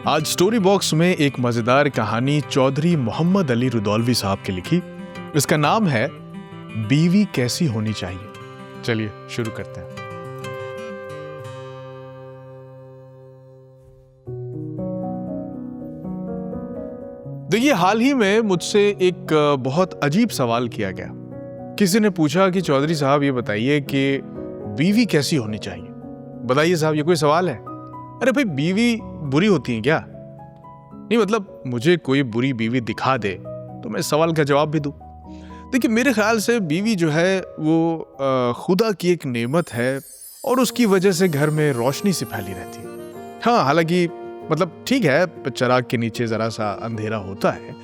आज story box में एक मजेदार कहानी चौधरी मोहम्मद अली रुदौलवी साहब की लिखी। इसका नाम है बीवी कैसी होनी चाहिए। चलिए शुरू करते हैं। देखिए, हाल ही में मुझसे एक बहुत अजीब सवाल किया गया। किसी ने पूछा कि चौधरी साहब ये बताइए कि बीवी कैसी होनी चाहिए। बताइए साहब, ये कोई सवाल है? अरे भाई, बीवी बुरी होती है क्या? नहीं, मतलब मुझे कोई बुरी बीवी दिखा दे तो मैं सवाल का जवाब भी दूं। देखिए, मेरे ख्याल से बीवी जो है वो खुदा की एक नेमत है और उसकी वजह से घर में रोशनी सी फैली रहती है। हाँ, हालांकि मतलब ठीक है, चिराग के नीचे जरा सा अंधेरा होता है,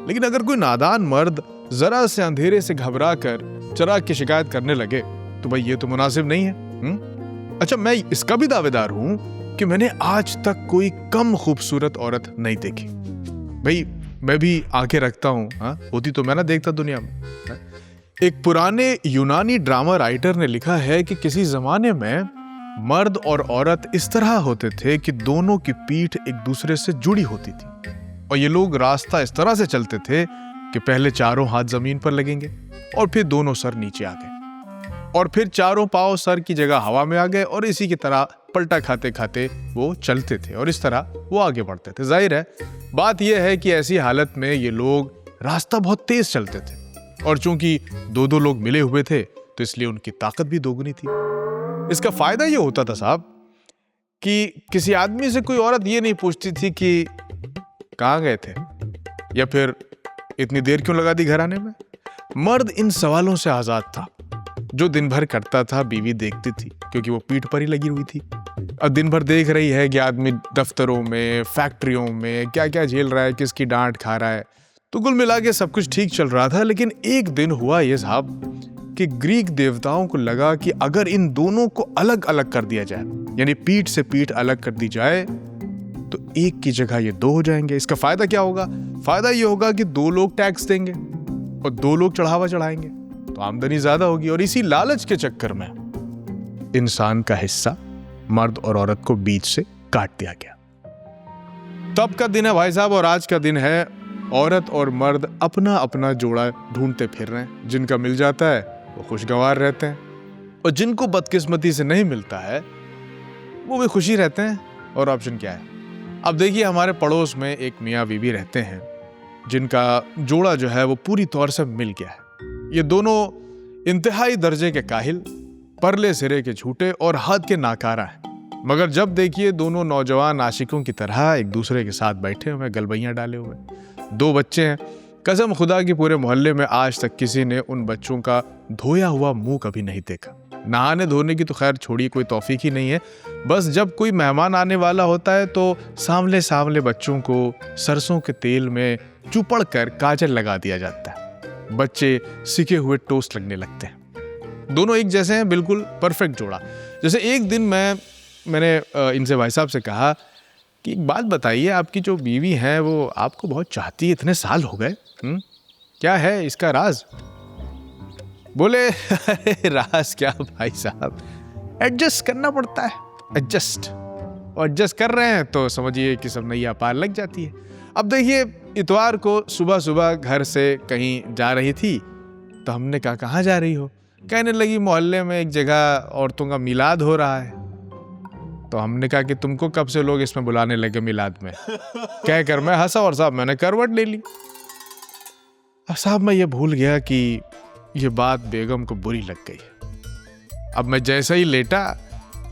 लेकिन अगर कोई नादान मर्द जरा से अंधेरे से घबरा कर चिराग की शिकायत करने लगे तो भाई ये तो मुनासिब नहीं है। अच्छा, मैं इसका भी दावेदार हूं कि मैंने आज तक कोई कम खूबसूरत औरत नहीं देखी। भाई मैं भी आंखें रखता हूं, होती तो मैं ना देखता दुनिया में। एक पुराने यूनानी ड्रामा राइटर ने लिखा है कि किसी जमाने में मर्द और औरत इस तरह होते थे कि दोनों की पीठ एक दूसरे से जुड़ी होती थी और ये लोग रास्ता इस तरह से चलते थे कि पहले चारों हाथ जमीन पर लगेंगे और फिर दोनों सर नीचे आ गए और फिर चारों पांव सर की जगह हवा में आ गए और इसी की तरह पलटा खाते खाते वो चलते थे और इस तरह वो आगे बढ़ते थे। जाहिर है, बात यह है कि ऐसी हालत में ये लोग रास्ता बहुत तेज चलते थे और चूंकि दो दो लोग मिले हुए थे तो इसलिए उनकी ताकत भी दोगुनी थी। इसका फायदा ये होता था साहब कि किसी आदमी से कोई औरत ये नहीं पूछती थी कि कहाँ गए थे या फिर इतनी देर क्यों लगा दी घर आने में। मर्द इन सवालों से आजाद था। जो दिन भर करता था बीवी देखती थी क्योंकि वो पीठ पर ही लगी हुई थी। अब दिन भर देख रही है कि आदमी दफ्तरों में, फैक्ट्रियों में क्या क्या झेल रहा है, किसकी डांट खा रहा है। तो कुल मिला के सब कुछ ठीक चल रहा था। लेकिन एक दिन हुआ ये साहब कि ग्रीक देवताओं को लगा कि अगर इन दोनों को अलग अलग कर दिया जाए, यानी पीठ से पीठ अलग कर दी जाए, तो एक की जगह ये दो हो जाएंगे। इसका फायदा क्या होगा? फायदा ये होगा कि दो लोग टैक्स देंगे और दो लोग चढ़ावा चढ़ाएंगे तो आमदनी ज्यादा होगी। और इसी लालच के चक्कर में इंसान का हिस्सा मर्द और औरत को बीच से काट दिया गया। तब का दिन है भाई साहब और आज का दिन है औरत और मर्द अपना अपना जोड़ा ढूंढते फिर रहे हैं। जिनका मिल जाता है वो खुशगवार रहते हैं और जिनको बदकिस्मती से नहीं मिलता है वो भी खुशी रहते हैं। और ऑप्शन क्या है? अब देखिए, हमारे पड़ोस में एक मियाँ बीवी रहते हैं जिनका जोड़ा जो है वो पूरी तौर से मिल गया है। ये दोनों इंतहाई दर्जे के काहिल, परले सिरे के झूठे और हद के नाकारा हैं। मगर जब देखिए दोनों नौजवान आशिकों की तरह एक दूसरे के साथ बैठे हुए, गलबैयां डाले हुए, दो बच्चे हैं। कसम खुदा की पूरे मोहल्ले में आज तक किसी ने उन बच्चों का धोया हुआ मुंह कभी नहीं देखा। नहाने धोने की तो खैर छोड़िए, कोई तौफीक ही नहीं है। बस जब कोई मेहमान आने वाला होता है तो सामले सामले बच्चों को सरसों के तेल में चुपड़ कर काजल लगा दिया जाता है। बच्चे सिके हुए टोस्ट लगने लगते हैं। दोनों एक जैसे हैं, बिल्कुल परफेक्ट जोड़ा। जैसे एक दिन मैंने इनसे भाई साहब से कहा कि एक बात बताइए, आपकी जो बीवी है वो आपको बहुत चाहती है, इतने साल हो गए, क्या है इसका राज? बोले राज क्या भाई साहब, एडजस्ट करना पड़ता है। एडजस्ट कर रहे हैं तो समझिए कि सब नैया पार लग जाती है। अब देखिए, इतवार को सुबह सुबह घर से कहीं जा रही थी तो हमने कहा कहाँ जा रही हो? कहने लगी मोहल्ले में एक जगह औरतों का मिलाद हो रहा है। तो हमने कहा कि तुमको कब से लोग इसमें बुलाने लगे मिलाद में? कहकर मैं हंसा और साहब मैंने करवट ले ली। अब साहब मैं ये भूल गया कि ये बात बेगम को बुरी लग गई। अब मैं जैसे ही लेटा,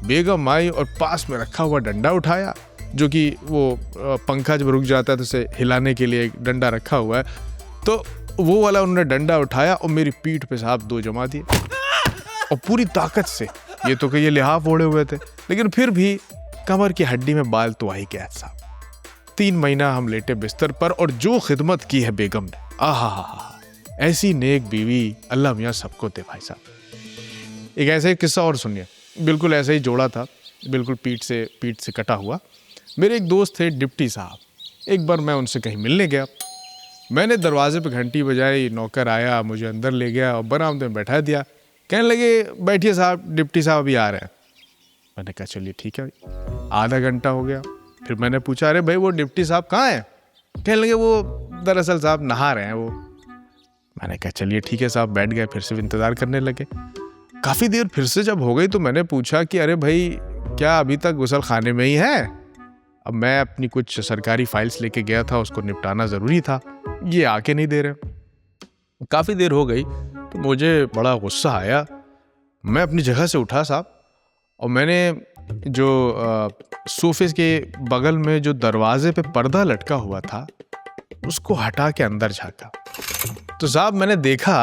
बेगम आई और पास में रखा हुआ डंडा उठाया, जो कि वो पंखा जब रुक जाता है तो उसे हिलाने के लिए एक डंडा रखा हुआ है, तो वो वाला उन्होंने डंडा उठाया और मेरी पीठ पे साहब दो जमा दिए और पूरी ताकत से। ये तो कि ये लिहाफ ओढ़े हुए थे, लेकिन फिर भी कमर की हड्डी में बाल तो आ ही गया साहब। 3 महीना हम लेटे बिस्तर पर और जो खिदमत की है बेगम ने, आहा, ऐसी नेक बीवी अल्लाह मियाँ सबको दे भाई साहब। एक ऐसा ही किस्सा और सुनिए। बिल्कुल ऐसा ही जोड़ा था, बिल्कुल पीठ से कटा हुआ। मेरे एक दोस्त थे डिप्टी साहब। एक बार मैं उनसे कहीं मिलने गया। मैंने दरवाजे पे घंटी बजाई, नौकर आया, मुझे अंदर ले गया और बरामदे में बैठा दिया। कहने लगे बैठिए साहब, डिप्टी साहब अभी आ रहे हैं। मैंने कहा चलिए ठीक है। आधा घंटा हो गया, फिर मैंने पूछा, अरे भाई वो डिप्टी साहब कहाँ हैं? कहने लगे वो दरअसल साहब नहा रहे हैं वो। मैंने कहा चलिए ठीक है साहब, बैठ गए, फिर से इंतजार करने लगे। काफी देर फिर से जब हो गई तो मैंने पूछा कि अरे भाई क्या अभी तक गुसल खाने में ही है? अब मैं अपनी कुछ सरकारी फाइल्स लेके गया था, उसको निपटाना जरूरी था, ये आके नहीं दे रहे। काफी देर हो गई तो मुझे बड़ा गुस्सा आया। मैं अपनी जगह से उठा साहब और मैंने जो सोफे के बगल में जो दरवाजे पे पर्दा लटका हुआ था उसको हटा के अंदर झांका। तो साहब मैंने देखा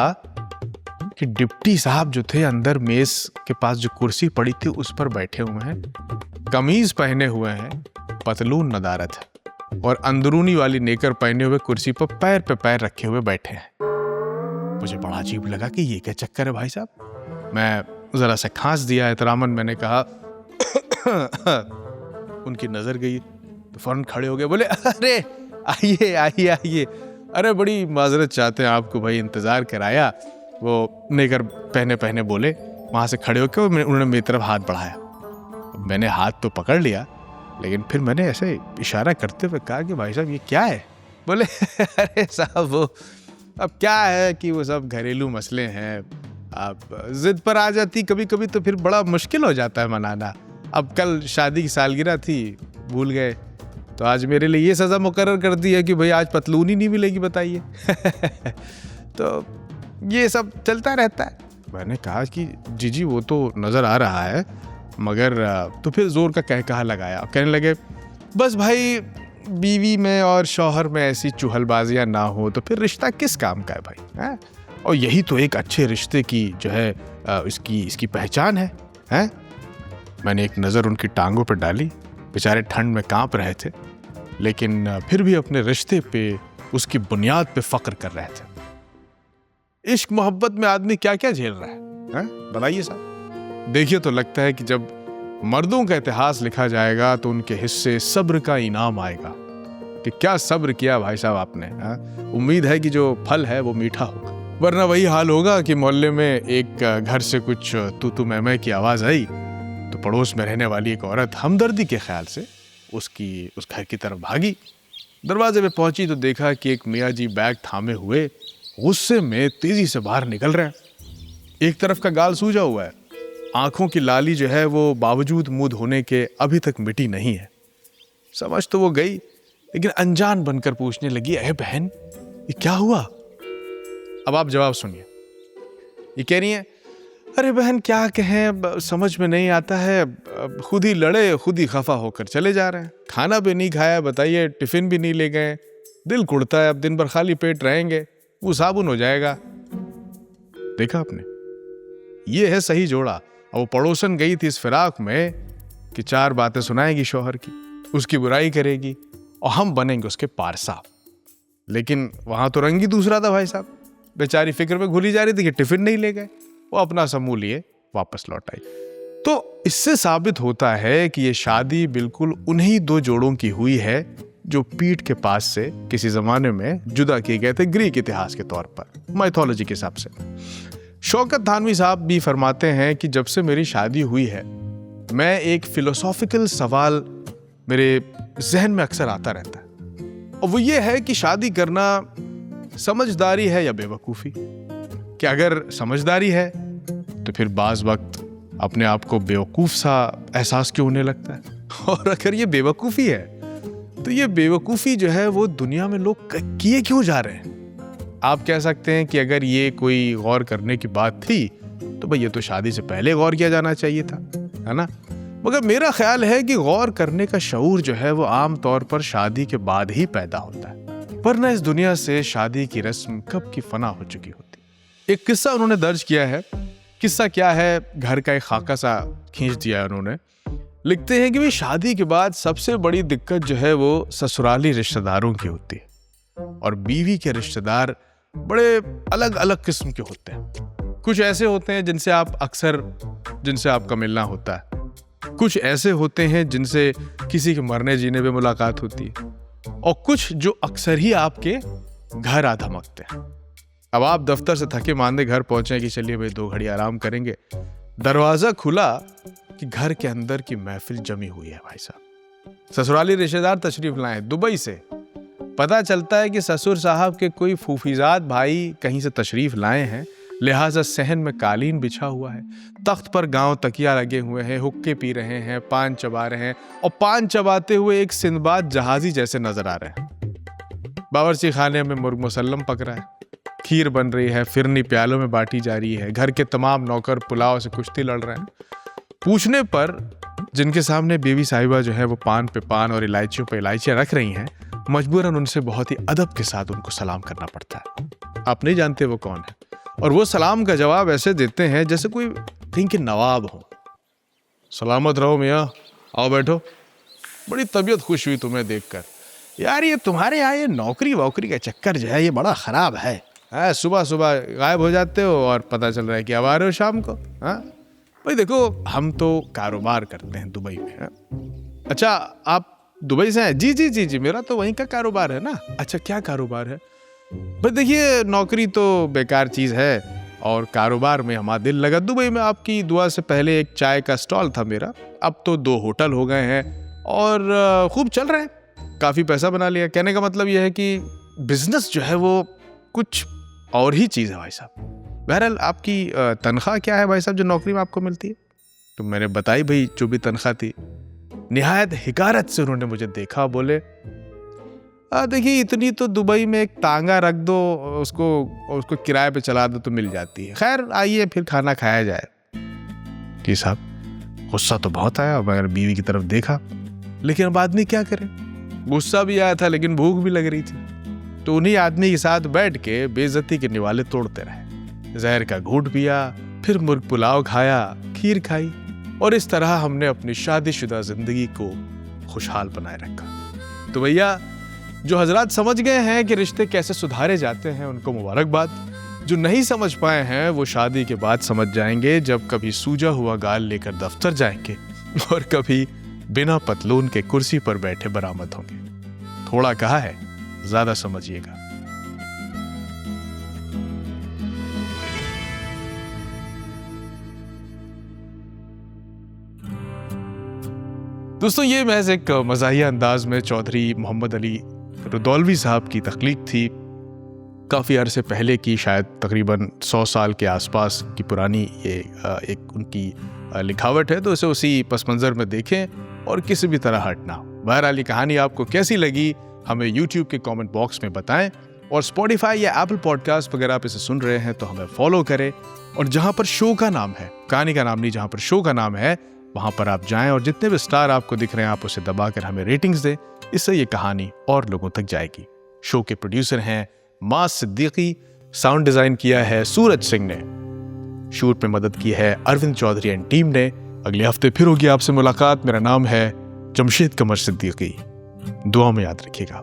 कि डिप्टी साहब जो थे अंदर मेज के पास जो कुर्सी पड़ी थी उस पर बैठे हुए हैं, कमीज पहने हुए हैं, पतलून नदारत है और अंदरूनी वाली नेकर पहने हुए कुर्सी पर पे पैर रखे हुए बैठे हैं। मुझे बड़ा अजीब लगा कि ये क्या चक्कर है भाई साहब। मैं जरा सा खांस दिया एहतरामन, मैंने कहा उनकी नजर गई तो फौरन खड़े हो गए, बोले अरे आइए आइए आइए, अरे बड़ी माजरत चाहते हैं आपको भाई, इंतजार कराया। वो नेकर पहने बोले, वहां से खड़े होकर उन्होंने मेरी तरफ हाथ बढ़ाया। मैंने हाथ तो पकड़ लिया लेकिन फिर मैंने ऐसे इशारा करते हुए कहा कि भाई साहब ये क्या है? बोले अरे साहब वो अब क्या है कि वो सब घरेलू मसले हैं, आप जिद पर आ जाती कभी कभी तो फिर बड़ा मुश्किल हो जाता है मनाना। अब कल शादी की सालगिरह थी, भूल गए, तो आज मेरे लिए ये सज़ा मुकर्रर कर दी है कि भाई आज पतलून ही नहीं मिलेगी, बताइए। तो ये सब चलता रहता है। मैंने कहा कि जी वो तो नज़र आ रहा है, मगर तो फिर जोर का कहा लगाया। कहने लगे बस भाई बीवी में और शौहर में ऐसी चुहलबाजियाँ ना हो तो फिर रिश्ता किस काम का है भाई, है? और यही तो एक अच्छे रिश्ते की जो है इसकी पहचान है, हैं? मैंने एक नज़र उनकी टांगों पर डाली, बेचारे ठंड में कांप रहे थे लेकिन फिर भी अपने रिश्ते पे उसकी बुनियाद पे फक्र कर रहे थे। इश्क मोहब्बत में आदमी क्या क्या झेल रहा है, बताइए साहब। देखिए तो लगता है कि जब मर्दों का इतिहास लिखा जाएगा तो उनके हिस्से सब्र का इनाम आएगा कि क्या सब्र किया भाई साहब आपने। उम्मीद है कि जो फल है वो मीठा होगा, वरना वही हाल होगा कि मोहल्ले में एक घर से कुछ तू मैं की आवाज आई तो पड़ोस में रहने वाली एक औरत हमदर्दी के ख्याल से उस घर की तरफ भागी। दरवाजे पे पहुंची तो देखा कि एक मियाँ जी बैग थामे हुए गुस्से में तेजी से बाहर निकल रहे हैं। एक तरफ का गाल सूजा हुआ है, आंखों की लाली जो है वो बावजूद मुंह धोने के अभी तक मिटी नहीं है। समझ तो वो गई लेकिन अनजान बनकर पूछने लगी, अरे बहन ये क्या हुआ? अब आप जवाब सुनिए। ये कह रही है, अरे बहन क्या कहें, समझ में नहीं आता है, खुद ही लड़े खुद ही खफा होकर चले जा रहे हैं, खाना भी नहीं खाया, बताइए टिफिन भी नहीं ले गए, दिल कुड़ता है, अब दिन भर खाली पेट रहेंगे, वो साबुन हो जाएगा। देखा आपने, ये है सही जोड़ा। और वो पड़ोसन गई थी इस फिराक में कि चार बातें सुनाएगी शौहर की, उसकी बुराई करेगी और हम बनेंगे उसके पारसा। लेकिन वहां तो रंग ही दूसरा था भाई साहब। बेचारी फिक्र में घुली जा रही थी कि टिफिन नहीं ले गए, वो अपना समूह लिए वापस लौट आई। तो इससे साबित होता है कि ये शादी बिल्कुल उन्हीं दो जोड़ों की हुई है जो पीठ के पास से किसी जमाने में जुदा किए गए थे ग्रीक इतिहास के तौर पर, माइथोलॉजी के हिसाब से। शौकत थानवी साहब भी फरमाते हैं कि जब से मेरी शादी हुई है मैं एक फिलोसॉफिकल सवाल मेरे जहन में अक्सर आता रहता है, और वो ये है कि शादी करना समझदारी है या बेवकूफ़ी। कि अगर समझदारी है तो फिर बाज़ वक्त अपने आप को बेवकूफ़ सा एहसास क्यों होने लगता है, और अगर ये बेवकूफ़ी है तो ये बेवकूफ़ी जो है वो दुनिया में लोग किए क्यों जा रहे हैं। आप कह सकते हैं कि अगर ये कोई गौर करने की बात थी तो भाई ये तो शादी से पहले गौर किया जाना चाहिए था, है ना। मगर मेरा ख्याल है कि गौर करने का शऊर जो है वो आम तौर पर शादी के बाद ही पैदा होता है, वरना इस दुनिया से शादी की रस्म कब की फना हो चुकी होती। एक किस्सा उन्होंने दर्ज किया है। किस्सा क्या है, घर का एक खाका सा खींच दिया है उन्होंने। लिखते हैं कि भाई शादी के बाद सबसे बड़ी दिक्कत जो है वो ससुराली रिश्तेदारों की होती है, और बीवी के रिश्तेदार बड़े अलग अलग किस्म के होते हैं। कुछ ऐसे होते हैं जिनसे आपका मिलना होता है, कुछ ऐसे होते हैं जिनसे किसी के मरने जीने पे मुलाकात होती है, और कुछ जो अक्सर ही आपके घर आ धमकते हैं। अब आप दफ्तर से थके मांदे घर पहुंचे कि चलिए भाई 2 घड़ी आराम करेंगे, दरवाजा खुला कि घर के अंदर की महफिल जमी हुई है भाई साहब। ससुराली रिश्तेदार तशरीफ लाए दुबई से। पता चलता है कि ससुर साहब के कोई फूफीजाद भाई कहीं से तशरीफ लाए हैं, लिहाजा सहन में कालीन बिछा हुआ है, तख्त पर गांव तकिया लगे हुए हैं, हुक्के पी रहे हैं, पान चबा रहे हैं और पान चबाते हुए एक सिंदबाद जहाजी जैसे नजर आ रहे हैं। बावर्ची खाने में मुर्ग मुसल्लम पक रहा है, खीर बन रही है, फिरनी प्यालों में बांटी जा रही है, घर के तमाम नौकर पुलाव से कुश्ती लड़ रहे हैं। पूछने पर जिनके सामने बीवी साहिबा जो है वो पान पे पान और इलायचियों पे इलायचियां रख रही हैं, मजबूरन उनसे बहुत ही अदब के साथ उनको सलाम करना पड़ता है। आप नहीं जानते वो कौन है, और वो सलाम का जवाब ऐसे देते हैं जैसे कोई कहीं के नवाब हो। सलामत रहो मियाँ, आओ बैठो, बड़ी तबीयत खुश हुई तुम्हें देखकर। यार ये तुम्हारे यहाँ ये नौकरी वोकरी का चक्कर जो है ये बड़ा ख़राब है। सुबह सुबह गायब हो जाते हो और पता चल रहा है कि अब आ रहे हो शाम को। हाँ भाई देखो, हम तो कारोबार करते हैं दुबई में। हाँ? अच्छा आप दुबई से हैं? जी जी जी जी, मेरा तो वहीं का कारोबार है ना। अच्छा क्या कारोबार है? भाई देखिए, नौकरी तो बेकार चीज़ है और कारोबार में हमारा दिल लगा। दुबई में आपकी दुआ से पहले एक चाय का स्टॉल था मेरा, अब तो 2 होटल हो गए हैं और खूब चल रहे हैं, काफ़ी पैसा बना लिया। कहने का मतलब यह है कि बिजनेस जो है वो कुछ और ही चीज़ है भाई साहब। बहरहाल आपकी तनख्वाह क्या है भाई साहब जो नौकरी में आपको मिलती है? तो मैंने बताई भाई जो भी तनख्वाह थी। निहायत हिकारत से उन्होंने मुझे देखा, बोले देखिए इतनी तो दुबई में एक तांगा रख दो, उसको किराए पे चला दो तो मिल जाती है। खैर आइए फिर खाना खाया जाए। कि साहब गुस्सा तो बहुत आया, मगर बीवी की तरफ देखा, लेकिन अब आदमी क्या करे, गुस्सा भी आया था लेकिन भूख भी लग रही थी। तो उन्हीं आदमी के साथ बैठ के बेइज्जती के निवाले तोड़ते रहे। जहर का घूंट पिया, फिर मुर्ग पुलाव खाया, खीर खाई, और इस तरह हमने अपनी शादीशुदा जिंदगी को खुशहाल बनाए रखा। तो भैया जो हजरात समझ गए हैं कि रिश्ते कैसे सुधारे जाते हैं उनको मुबारकबाद। जो नहीं समझ पाए हैं वो शादी के बाद समझ जाएंगे, जब कभी सूजा हुआ गाल लेकर दफ्तर जाएंगे और कभी बिना पतलून के कुर्सी पर बैठे बरामद होंगे। थोड़ा कहा है, ज्यादा समझिएगा। दोस्तों ये महज एक मज़ाहिया अंदाज में चौधरी मोहम्मद अली रुदौलवी साहब की तख्लीक थी। काफ़ी अरसे पहले की, शायद तकरीबन 100 साल के आसपास की पुरानी ये एक उनकी लिखावट है। तो इसे उसी पस मंज़र में देखें और किसी भी तरह हटना। बहरहाल ये कहानी आपको कैसी लगी हमें यूट्यूब के कमेंट बॉक्स में बताएं, और स्पॉटिफाई या एप्पल पॉडकास्ट वगैरह आप इसे सुन रहे हैं तो हमें फॉलो करें, और जहाँ पर शो का नाम है, कहानी का नाम नहीं, जहाँ पर शो का नाम है वहाँ पर आप जाएं और जितने भी स्टार आपको दिख रहे हैं आप उसे दबाकर हमें रेटिंग्स दें। इससे ये कहानी और लोगों तक जाएगी। शो के प्रोड्यूसर हैं मास सिद्दीकी, साउंड डिज़ाइन किया है सूरज सिंह ने, शूट में मदद की है अरविंद चौधरी एंड टीम ने। अगले हफ्ते फिर होगी आपसे मुलाकात। मेरा नाम है जमशेद कमर सिद्दीकी। दुआ में याद रखिएगा।